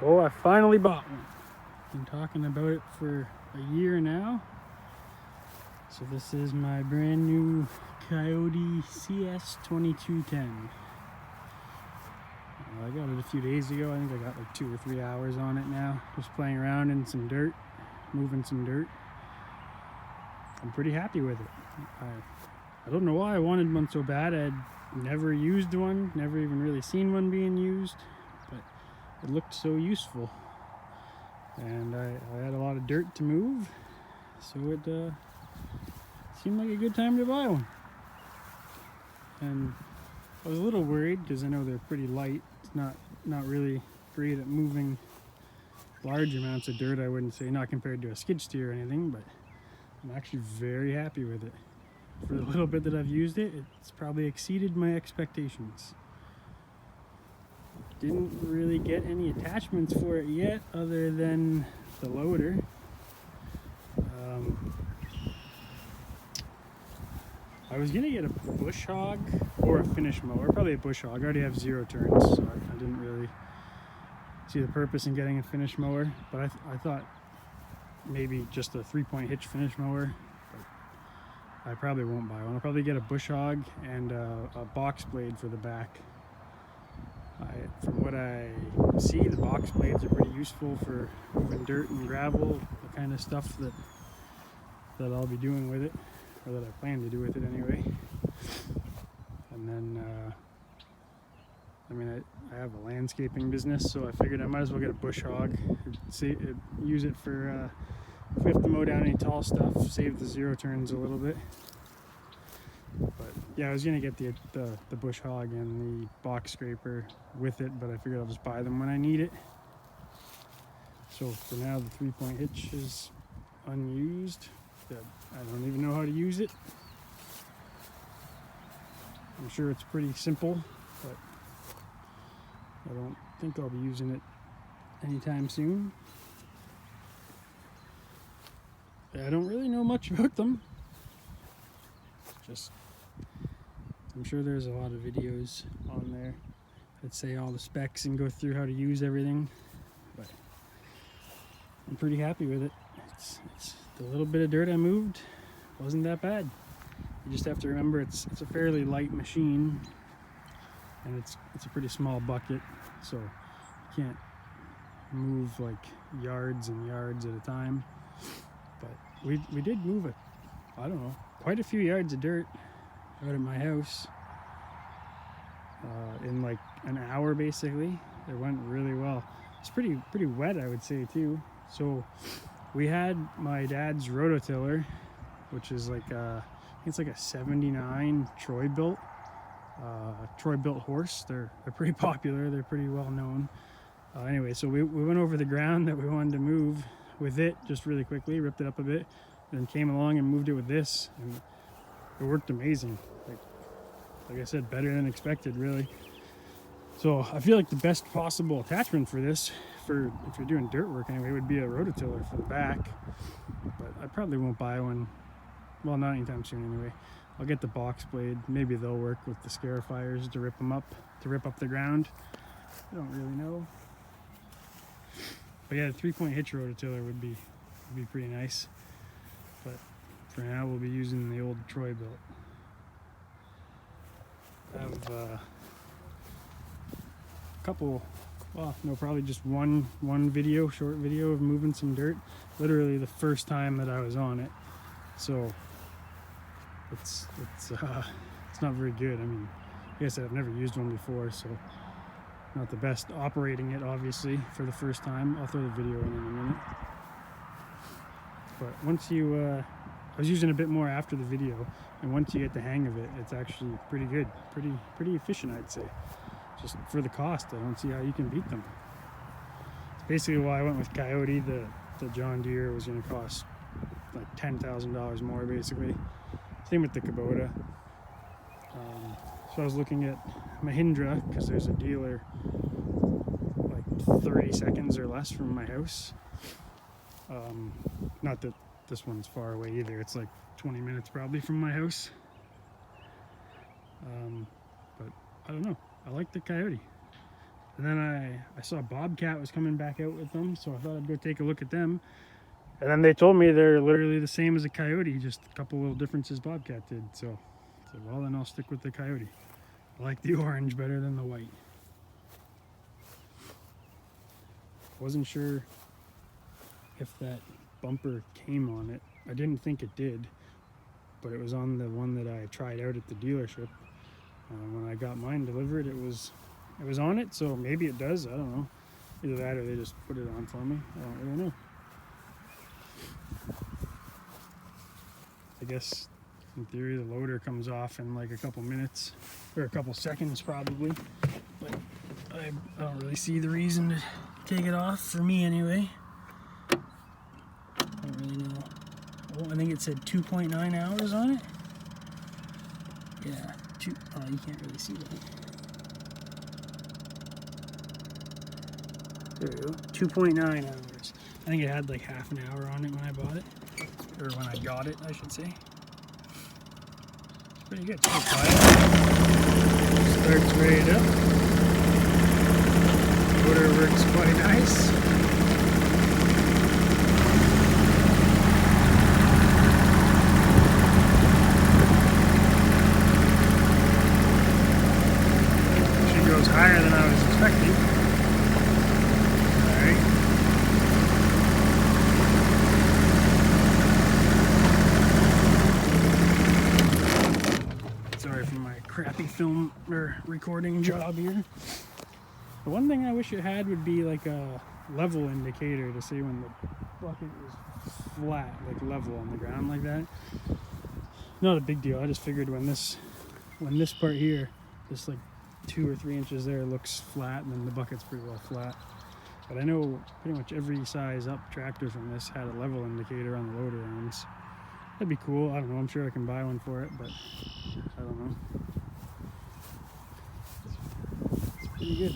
So I finally bought one. Been talking about it for a year now. So this is my brand new Kioti cs2210. I got it a few days ago. I think I got like 2 or 3 hours on it now. Just playing around in some dirt, moving some dirt. I'm pretty happy with it. I don't know why I wanted one so bad. I'd never used one, never even really seen one being used, but it looked so useful. And I had a lot of dirt to move, so it seemed like a good time to buy one. And I was a little worried because I know they're pretty light. It's not really great at moving large amounts of dirt, I wouldn't say, not compared to a skid steer or anything, but I'm actually very happy with it. For the little bit that I've used it, it's probably exceeded my expectations. Didn't really get any attachments for it yet other than the loader. I was gonna get a bush hog or a finish mower, probably a bush hog. I already have 0 turns, so I didn't really see the purpose in getting a finish mower, but I thought maybe just a 3-point hitch finish mower. But I probably won't buy one. I'll probably get a bush hog and a box blade for the back. From what I see, the box blades are pretty useful for moving dirt and gravel, the kind of stuff that I'll be doing with it, or that I plan to do with it anyway. And then, I mean, I have a landscaping business, so I figured I might as well get a bush hog. Use it for if we have to mow down any tall stuff, save the 0 turns a little bit. But yeah, I was gonna get the bush hog and the box scraper with it, but I figured I'll just buy them when I need it. So for now, the 3-point hitch is unused. I don't even know how to use it. I'm sure it's pretty simple, but I don't think I'll be using it anytime soon. I don't really know much about them. I'm sure there's a lot of videos on there that say all the specs and go through how to use everything, but I'm pretty happy with it. It's the little bit of dirt I moved wasn't that bad. You just have to remember it's a fairly light machine, and it's a pretty small bucket, so you can't move like yards and yards at a time. But we did move it, I don't know, quite a few yards of dirt out at my house in like an hour basically. It went really well. It's pretty wet, I would say, too. So we had my dad's rototiller, which is like I think it's like a 79 Troy built horse. They're pretty popular, they're pretty well known. Anyway, so we went over the ground that we wanted to move with it just really quickly, ripped it up a bit, and then came along and moved it with this, and it worked amazing. Like I said, better than expected, really. So I feel like the best possible attachment for this, for if you're doing dirt work anyway, would be a rototiller for the back. But I probably won't buy one. Well, not anytime soon anyway. I'll get the box blade. Maybe they'll work with the scarifiers to rip them up, to rip up the ground. I don't really know. But yeah, the 3-point hitch rototiller would be pretty nice. But for now, we'll be using the old Troy built. I have a couple, well, no, probably just one short video of moving some dirt. Literally the first time that I was on it. So it's not very good. I mean, like I said, I've never used one before, so not the best operating it, obviously, for the first time. I'll throw the video in a minute. But once you, I was using a bit more after the video, and once you get the hang of it, it's actually pretty good, pretty efficient, I'd say. Just for the cost, I don't see how you can beat them. It's basically why I went with Kioti. The John Deere was going to cost like $10,000 more, basically. Same with the Kubota. So I was looking at Mahindra, because there's a dealer like 30 seconds or less from my house. Not that this one's far away either. It's like 20 minutes probably from my house. But I don't know. I like the Kioti. And then I saw Bobcat was coming back out with them, so I thought I'd go take a look at them. And then they told me they're literally the same as a Coyote, just a couple little differences Bobcat did. So well, then I'll stick with the Coyote. I like the orange better than the white. Wasn't sure if that bumper came on it. I didn't think it did, but it was on the one that I tried out at the dealership. When I got mine delivered, it was on it, so maybe it does. I don't know. Either that or they just put it on for me. I don't really know. I guess in theory the loader comes off in like a couple minutes, or a couple seconds probably, but I don't really see the reason to take it off, for me anyway. I don't really know. Oh, I think it said 2.9 hours on it. Yeah, you can't really see that. There we go, 2.9 hours. I think it had like half an hour on it when I bought it, or when I got it, I should say. It's pretty good. It's pretty quiet. Starts right up. Motor works quite nice. She goes higher than I was expecting. Sorry for my crappy film or recording job here. The one thing I wish it had would be like a level indicator to see when the bucket is flat, like level on the ground like that. Not a big deal. I just figured when this part here, just like 2 or 3 inches there, looks flat, and then the bucket's pretty well flat. But I know pretty much every size up tractor from this had a level indicator on the loader arms. That'd be cool. I don't know. I'm sure I can buy one for it, but I don't know. It's pretty good.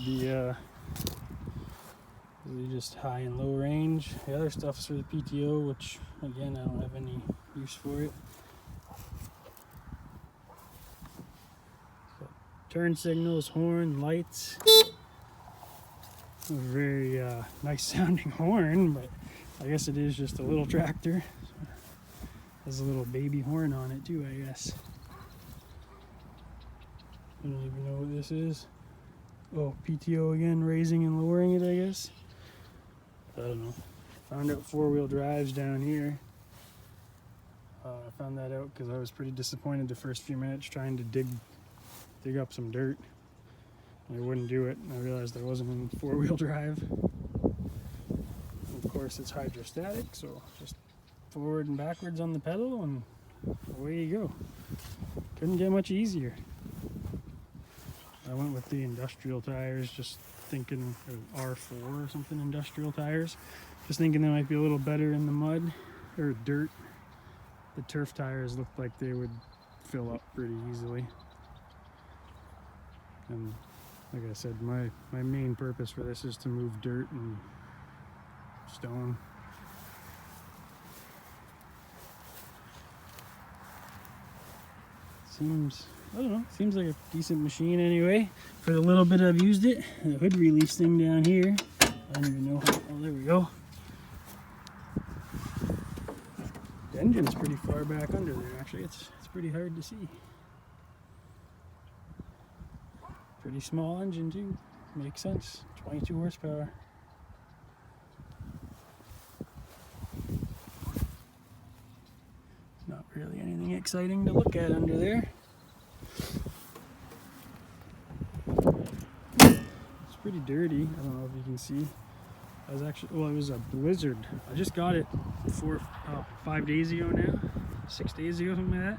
The just high and low range. The other stuff's for the PTO, which again I don't have any use for it. So, turn signals, horn, lights. A very nice sounding horn, but I guess it is just a little tractor. Has a little baby horn on it too, I guess. I don't even know what this is. Oh, PTO again, raising and lowering it, I guess. I don't know. Found out 4-wheel drives down here. I found that out because I was pretty disappointed the first few minutes trying to dig up some dirt. And I wouldn't do it, and I realized I wasn't in 4-wheel drive. And of course it's hydrostatic, so just forward and backwards on the pedal and away you go. Couldn't get much easier. I went with the industrial tires, just thinking, or R4 or something, industrial tires, just thinking they might be a little better in the mud or dirt. The turf tires looked like they would fill up pretty easily. And like I said, my main purpose for this is to move dirt and stone. Seems, I don't know, seems like a decent machine anyway. For the little bit I've used it, the hood release thing down here, I don't even know how, oh there we go. The engine's pretty far back under there actually, it's pretty hard to see. Pretty small engine too, makes sense, 22 horsepower. Not really anything exciting to look at under there. It's pretty dirty. I don't know if you can see. I was actually, well, it was a blizzard. I just got it 5 days ago now, 6 days ago, something like that.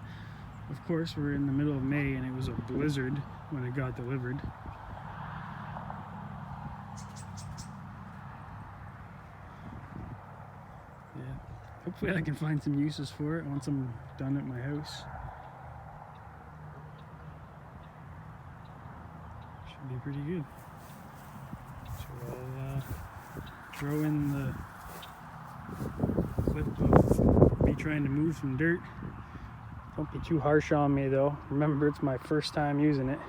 Of course, we're in the middle of May and it was a blizzard when it got delivered. Yeah. Hopefully I can find some uses for it once I'm done at my house. Should be pretty good. So I'll throw in the clip of me trying to move some dirt. Don't be too harsh on me though. Remember, it's my first time using it.